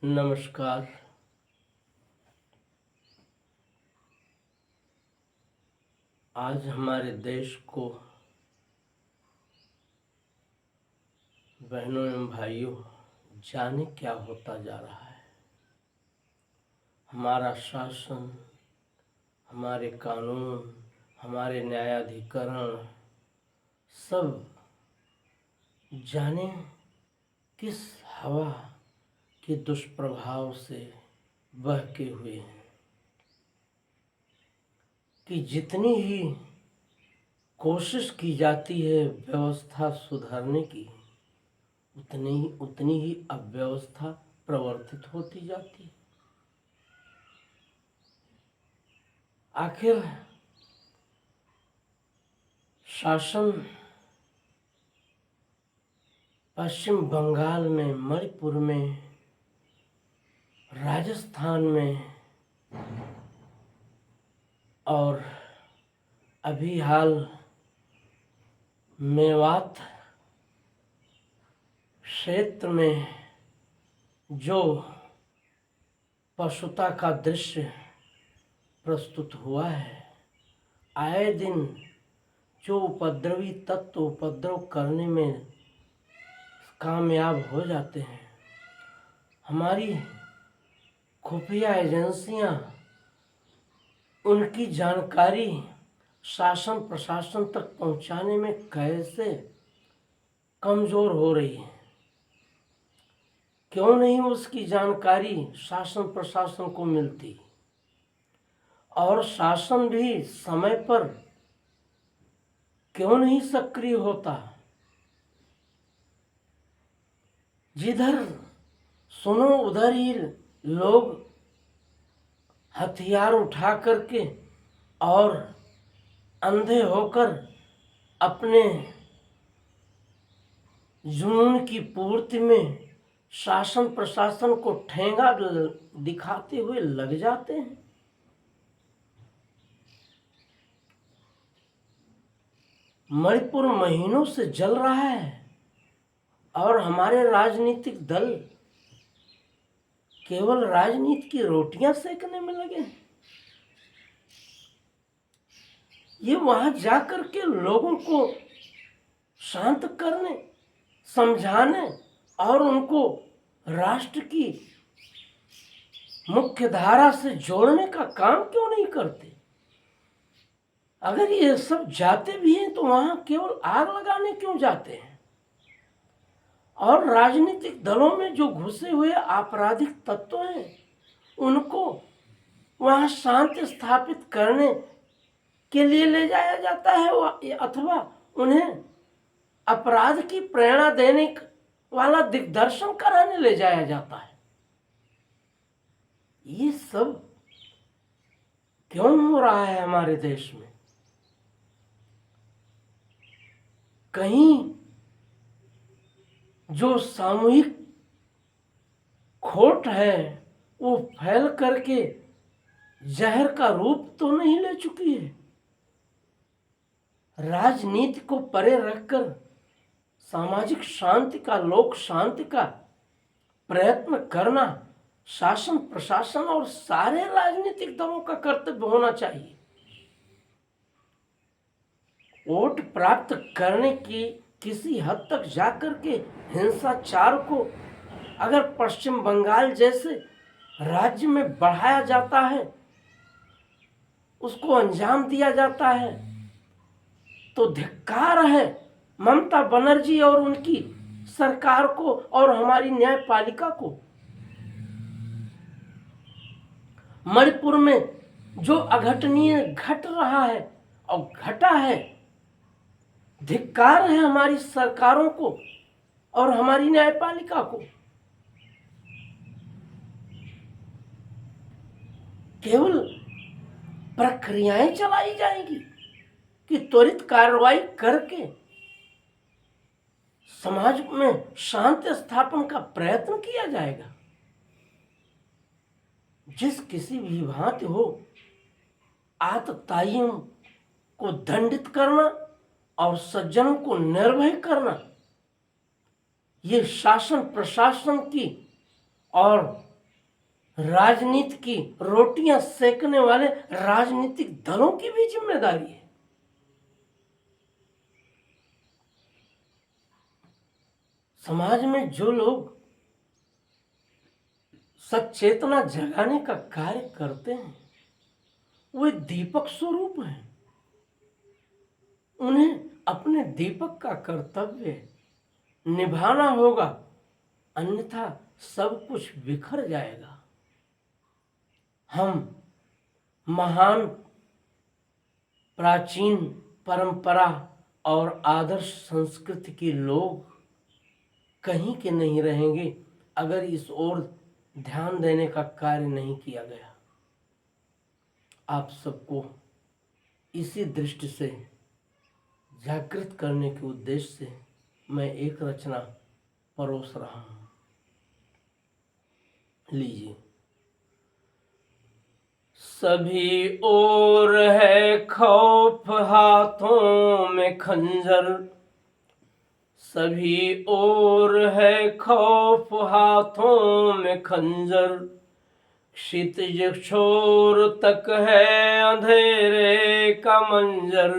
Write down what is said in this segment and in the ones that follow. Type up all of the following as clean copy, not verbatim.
नमस्कार। आज हमारे देश को बहनों एवं भाइयों जाने क्या होता जा रहा है। हमारा शासन, हमारे कानून, हमारे न्यायाधिकरण सब जाने किस हवा के दुष्प्रभाव से बहके हुए हैं कि जितनी ही कोशिश की जाती है व्यवस्था सुधारने की, उतनी ही अव्यवस्था प्रवर्तित होती जाती है। आखिर शासन पश्चिम बंगाल में, मणिपुर में, राजस्थान में और अभी हाल मेवात क्षेत्र में जो पशुता का दृश्य प्रस्तुत हुआ है, आए दिन जो उपद्रवी तत्व उपद्रव करने में कामयाब हो जाते हैं, हमारी खुफिया एजेंसियां उनकी जानकारी शासन प्रशासन तक पहुंचाने में कैसे कमज़ोर हो रही है। क्यों नहीं उसकी जानकारी शासन प्रशासन को मिलती और शासन भी समय पर क्यों नहीं सक्रिय होता। जिधर सुनो उधर ही लोग हथियार उठा करके और अंधे होकर अपने जुनून की पूर्ति में शासन प्रशासन को ठेंगा दिखाते हुए लग जाते हैं। मणिपुर महीनों से जल रहा है और हमारे राजनीतिक दल केवल राजनीति की रोटियां सेकने में लगे। ये वहां जाकर के लोगों को शांत करने, समझाने और उनको राष्ट्र की मुख्य धारा से जोड़ने का काम क्यों नहीं करते। अगर ये सब जाते भी हैं तो वहां केवल आग लगाने क्यों जाते हैं। और राजनीतिक दलों में जो घुसे हुए आपराधिक तत्व हैं, उनको वहां शांति स्थापित करने के लिए ले जाया जाता है अथवा उन्हें अपराध की प्रेरणा देने वाला दिग्दर्शन कराने ले जाया जाता है। ये सब क्यों हो रहा है हमारे देश में। कहीं जो सामूहिक खोट है वो फैल करके जहर का रूप तो नहीं ले चुकी है। राजनीति को परे रखकर सामाजिक शांति का, लोक शांति का प्रयत्न करना शासन प्रशासन और सारे राजनीतिक दलों का कर्तव्य होना चाहिए। वोट प्राप्त करने की किसी हद तक जाकर के हिंसाचार को अगर पश्चिम बंगाल जैसे राज्य में बढ़ाया जाता है, उसको अंजाम दिया जाता है, तो धिक्कार है ममता बनर्जी और उनकी सरकार को और हमारी न्यायपालिका को। मणिपुर में जो अघटनीय घट रहा है और घटा है, धिक्कार है हमारी सरकारों को और हमारी न्यायपालिका को। केवल प्रक्रियाएं चलाई जाएंगी कि त्वरित कार्रवाई करके समाज में शांति स्थापन का प्रयत्न किया जाएगा। जिस किसी भी भांति हो आतताइयों को दंडित करना और सज्जनों को निर्भय करना, ये शासन प्रशासन की और राजनीति की रोटियां सेकने वाले राजनीतिक दलों की भी जिम्मेदारी है। समाज में जो लोग सचेतना जगाने का कार्य करते हैं वे दीपक स्वरूप हैं। उन्हें अपने दीपक का कर्तव्य निभाना होगा, अन्यथा सब कुछ बिखर जाएगा। हम महान प्राचीन परंपरा और आदर्श संस्कृति के लोग कहीं के नहीं रहेंगे अगर इस ओर ध्यान देने का कार्य नहीं किया गया। आप सबको इसी दृष्टि से जागृत करने के उद्देश्य से मैं एक रचना परोस रहा हूँ। लीजिए। सभी ओर है खौफ, हाथों में खंजर। सभी ओर है खौफ, हाथों में खंजर। क्षितिज छोर तक है अंधेरे का मंजर।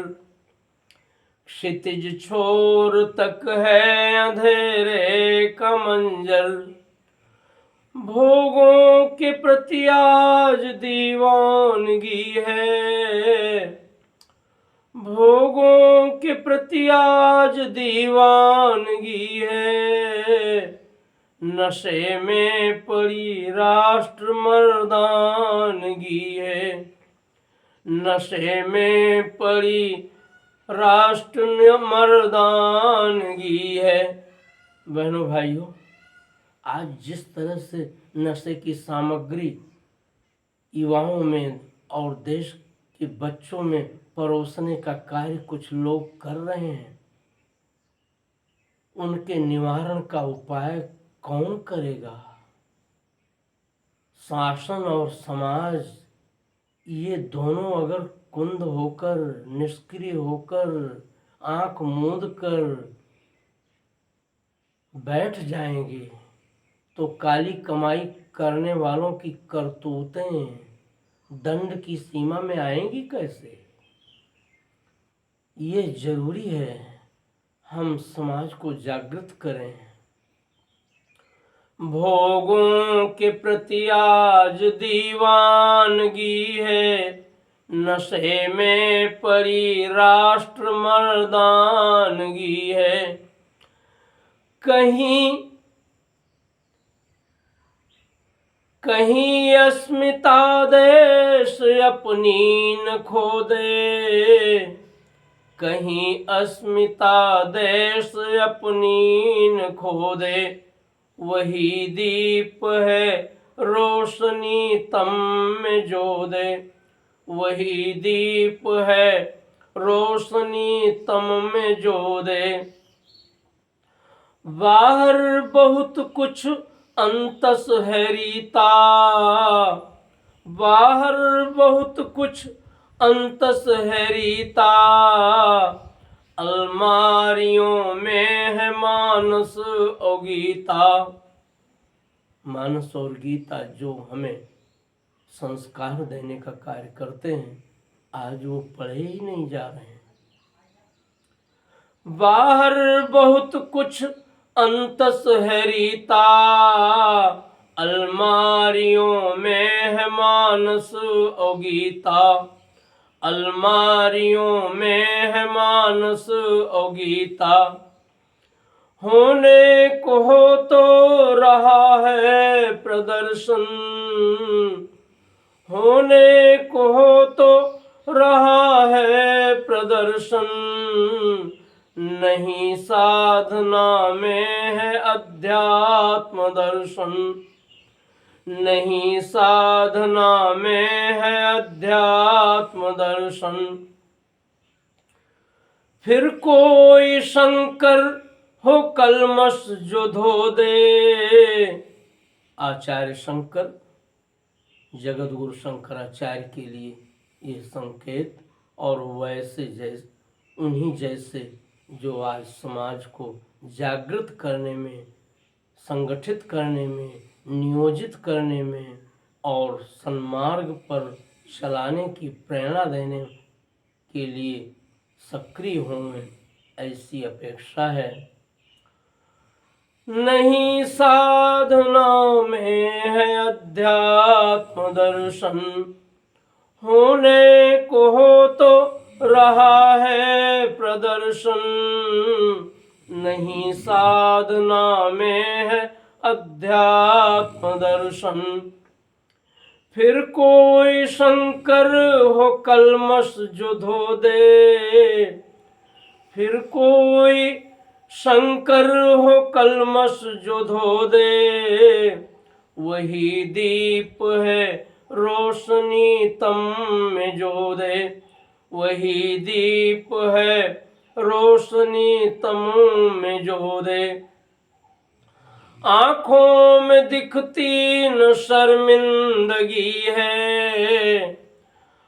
क्षितिज छोर तक है अंधेरे का मंजर। भोगों के प्रति आज दीवानगी है। भोगों के प्रति आज दीवानगी है। नशे में पड़ी राष्ट्र मर्दानगी है। नशे में पड़ी राष्ट्र मर्दानगी है। बहनों भाइयों, आज जिस तरह से नशे की सामग्री युवाओं में और देश के बच्चों में परोसने का कार्य कुछ लोग कर रहे हैं, उनके निवारण का उपाय कौन करेगा? शासन और समाज ये दोनों अगर कुंद होकर, निष्क्रिय होकर, आंख मूंद कर बैठ जाएंगे तो काली कमाई करने वालों की करतूतें दंड की सीमा में आएंगी कैसे? ये जरूरी है हम समाज को जागृत करें। भोगों के प्रति आज दीवानगी है। नशे में पड़ी राष्ट्र मर्दानगी है। कहीं अस्मिता देश अपनी न खो दे। कहीं अस्मिता देश अपनी न खो दे। वही दीप है रोशनी तम में जो दे। वही दीप है रोशनी तम में जो दे। बाहर बहुत कुछ अंतस है रीता। बाहर बहुत कुछ अंतस है रीता। अलमारियों में है मानस और गीता। मानस और गीता जो हमें संस्कार देने का कार्य करते हैं, आज वो पढ़े ही नहीं जा रहे हैं। बाहर बहुत कुछ अंतस है रीता। अलमारियों में है मानस और गीता। अलमारियों में है मानस और गीता। होने को हो तो रहा है प्रदर्शन। होने को हो तो रहा है प्रदर्शन। नहीं साधना में है अध्यात्म दर्शन। नहीं साधना में है अध्यात्म दर्शन। फिर कोई शंकर हो कलमश जो धो दे। आचार्य शंकर, जगत गुरु शंकराचार्य के लिए ये संकेत, और वैसे जैसे उन्हीं जैसे जो आज समाज को जागृत करने में, संगठित करने में, नियोजित करने में, और सन्मार्ग पर चलाने की प्रेरणा देने के लिए सक्रिय हों, ऐसी अपेक्षा है। नहीं साधना में है अध्यात्म दर्शन, होने को हो तो रहा है प्रदर्शन। नहीं साधना में है अध्यात्म दर्शन, फिर कोई शंकर हो कलमश जो धो दे। फिर कोई शंकर हो कलमश जो धो दे। वही दीप है रोशनी तम में जो दे। वही दीप है रोशनी तम में जो दे। आँखों में दिखती न शर्मिंदगी है।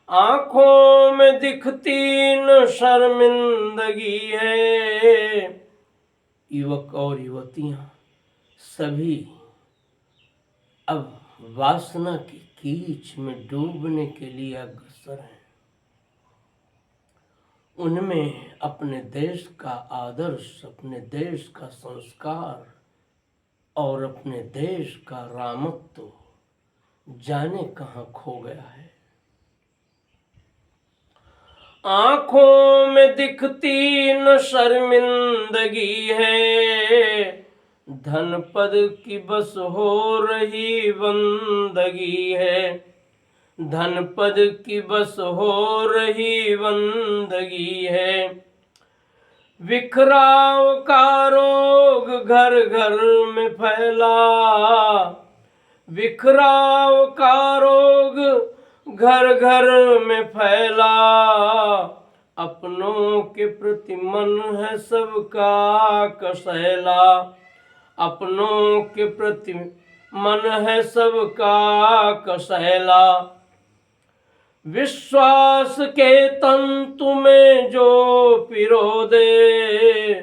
आँखों में दिखती न शर्मिंदगी है। युवक और युवतियां सभी अब वासना की कीच में डूबने के लिए अग्रसर हैं। उनमें अपने देश का आदर्श, अपने देश का संस्कार और अपने देश का रामत्व जाने कहाँ खो गया है। आँखों में दिखती न शर्मिंदगी है। धन पद की बस हो रही बंदगी है। धन पद की बस हो रही बंदगी है। बिखराव का रोग घर घर में फैला। बिखराव का रोग घर घर में फैला। अपनों के प्रति मन है सबका कसैला। अपनों के प्रति मन है सबका कसैला। विश्वास के तंतु में जो पिरो दे।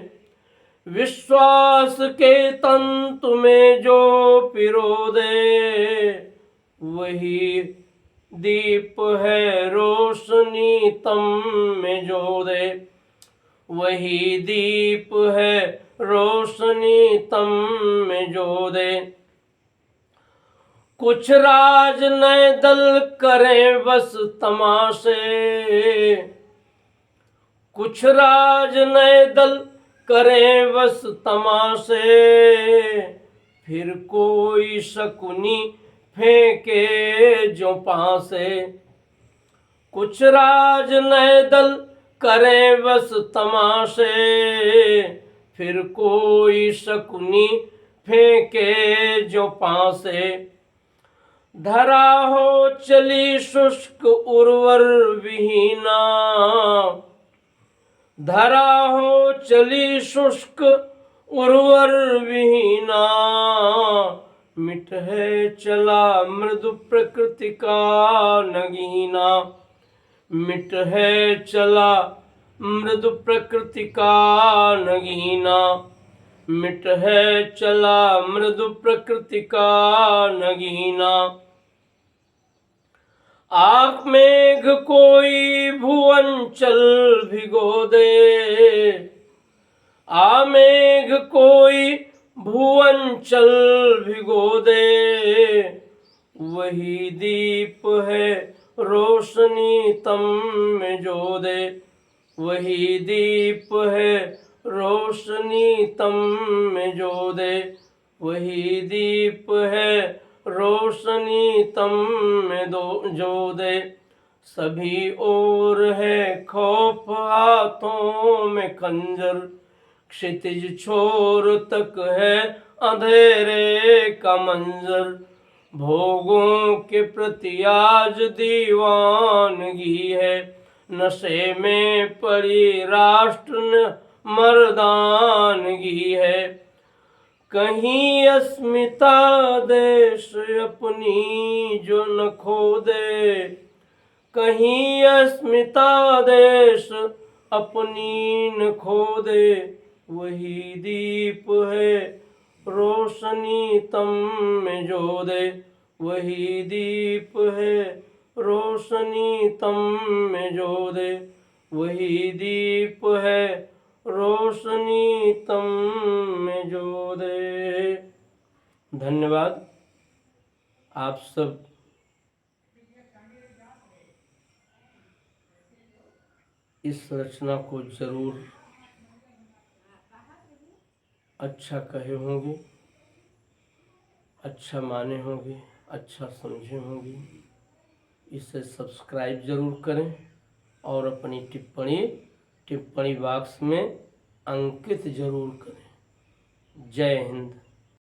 विश्वास के तंतु में जो पिरो दे। वही दीप है रोशनी तम में जो दे। वही दीप है रोशनी तम में जो दे। कुछ राज नए दल करें बस तमाशे। कुछ राज नए दल करें बस तमाशे। फिर कोई शकुनी फेंके जो पासे। कुछ राज नए दल करें बस तमाशे। फिर कोई शकुनी फेंके जो पासे। धरा हो चली शुष्क उर्वर विहीना। धरा हो चली शुष्क उर्वर विहीना। मिट है चला मृदु प्रकृति का नगीना। मिट है चला मृदु प्रकृति का नगीना। मिट है चला मृदु प्रकृति का नगीना। आँख मेघ कोई भुवन चल भिगो दे। आ मेघ कोई भुवन चल भिगो दे। वही दीप है रोशनी तम में जो दे। वही दीप है रोशनी तम में जो दे। वही दीप है रोशनी तम में जो दे। सभी ओर है खौफ हाथों में खंजर। क्षितिज छोर तक है अंधेरे का मंजर। भोगों के प्रति आज दीवानगी है। नशे में पड़ी राष्ट्र मर्दानगी है। कहीं अस्मिता देश अपनी जो न खो दे। कहीं अस्मिता देश अपनी न खो दे। वही दीप है रोशनी तम में जो दे। वही दीप है रोशनी तम में जो दे, वही दीप है रोशनी तम में जो दे। धन्यवाद। आप सब इस रचना को जरूर अच्छा कहे होंगे, अच्छा माने होंगे, अच्छा समझे होंगे। इसे सब्सक्राइब जरूर करें और अपनी टिप्पणी बॉक्स में अंकित जरूर करें। जय हिंद।